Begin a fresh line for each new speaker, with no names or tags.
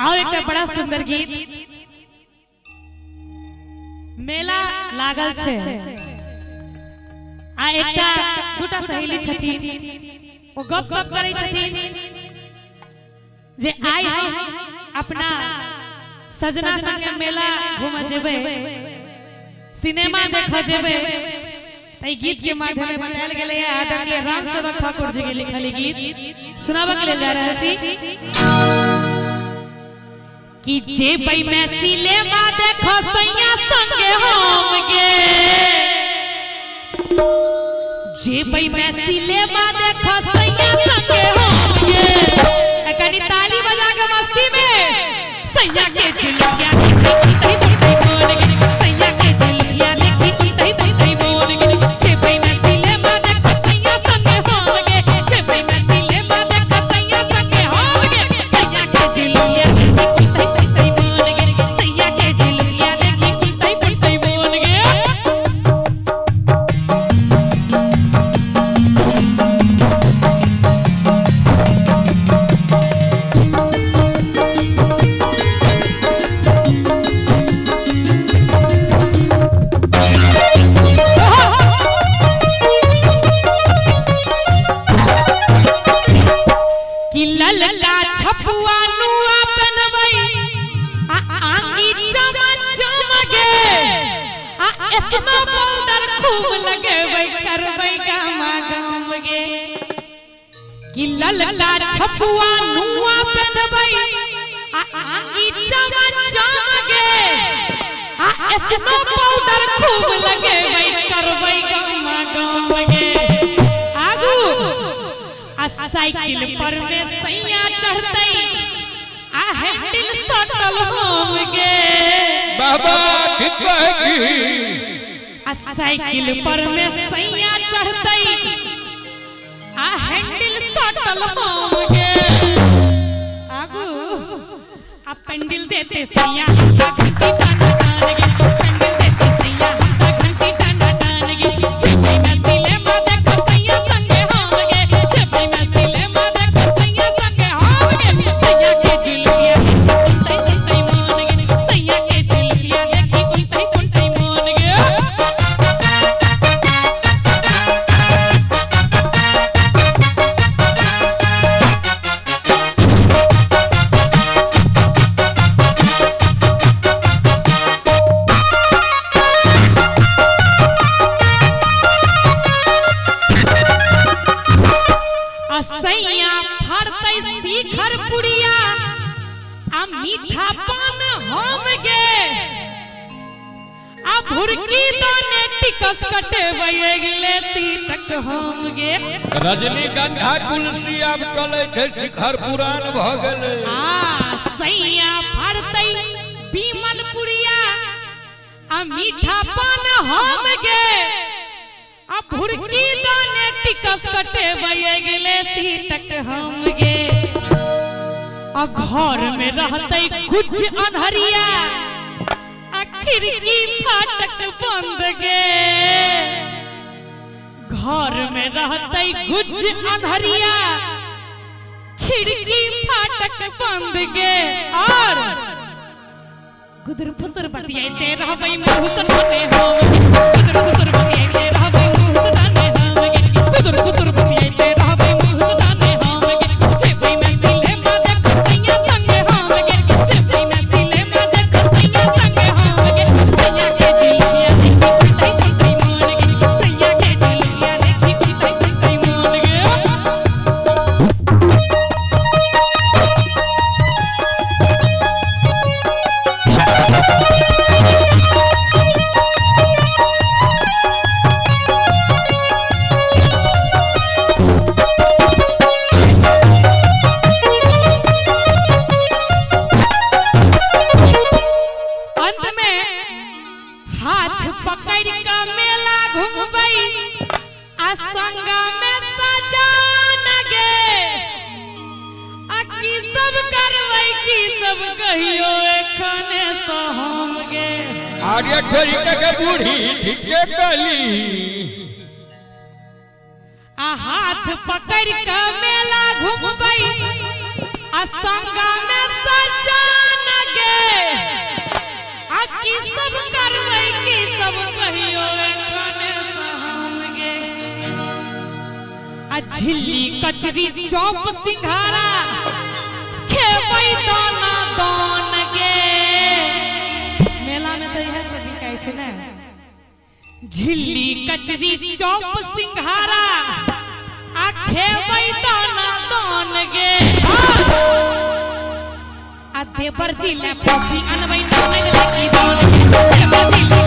और एक बड़ा सुंदर गीत मेला लागल छे आ एकटा दूटा सहेली छथिन ओ गप सप करै छथिन जे आइ हम अपना सजना संगे मेला घूम जेबै सिनेमा देख जेबै तै गीत के माध्यम में बतायल गेलै है आदरणीय राम सेवक ठाकुर जी के लिखल गीत सुनाबे के लेल जा रहल छी कि जेबै मैं सिनेमा देखो सैया संगे हम गे जेबै मैं सिनेमा देखो सैया संगे हम गे कनी ताली बजा के मस्ती में सैया के जुलिया ललका छपुआ नुआ पहनबै आ आंगी चमचम गे आ स्नो पाउडर खूब लगेबै करबै गमा गम गे आगू आ साइकिल पर में सैया चढ़तै आ हैंडल सटल हम गे
बाबा की
आ साइकिल पर में सैया चढ़तै आ हैंडल सटल हम गे आगू आ पेंडल देते सैया घंटी टाना टान गे पेंडल देते सैया घंटी टाना टान गे जेबै मैं सिनेमा देख सैया संगे हम गे जेबै मैं सिनेमा देख सैया संगे हम गे सैया के जुलिया कुंतै कुंतै मान गे सैया के जुलिया देखी कुंतै कुंतै मान गे सैया फरतै शिखर पुड़िया आ मीठा पान हम गे आ भुरकी दाने टिकस कटेबै गेले सीटक हम गे
रजनीगंधा तुलसी अब चले छै शिखर पुराण भ गेलै
आ सैया फरतै बीमल पुड़िया आ मीठा पान हम गे आ भुरकी दाने टिकस कटेबै गेले सीटक हम गे आ घर में रहतै कुछ अन्हरिया आ खिड़की फाटक बंद गे घर में रहतै कुछ अन्हरिया खिड़की फाटक बंद गे और गुदर फुसर बतियाते रहबै मुंह सटाने हम गुदर फुसर बतियाते रहबै मुंह सटाने हम गे गुदर फुसर बतियाते रहबै मुंह सटाने हम गे जेबै मैं सिनेमा देख सैया संगे हम गे जेबै मैं सिनेमा देख सैया संगे हम गे सैया के जुलिया देखी कुंतै कुंतै मान गे सैया के जुलिया देखी कुंतै कुंतै मान गे
आर्य ठरी के बूढ़ी ठीके कली
आ हाथ पकड़ के मेला घूमबै आ संगा में सजा झिल्ली कचरी चौप सिंघारा खेबै दाना दान गे। मेला में तो यह सब बिकाई छे ना, झिल्ली कचरी चौप सिंघारा आ खेबै दाना दान गे। आ देवर जिला कॉफी अनबै ना लगी दान गे।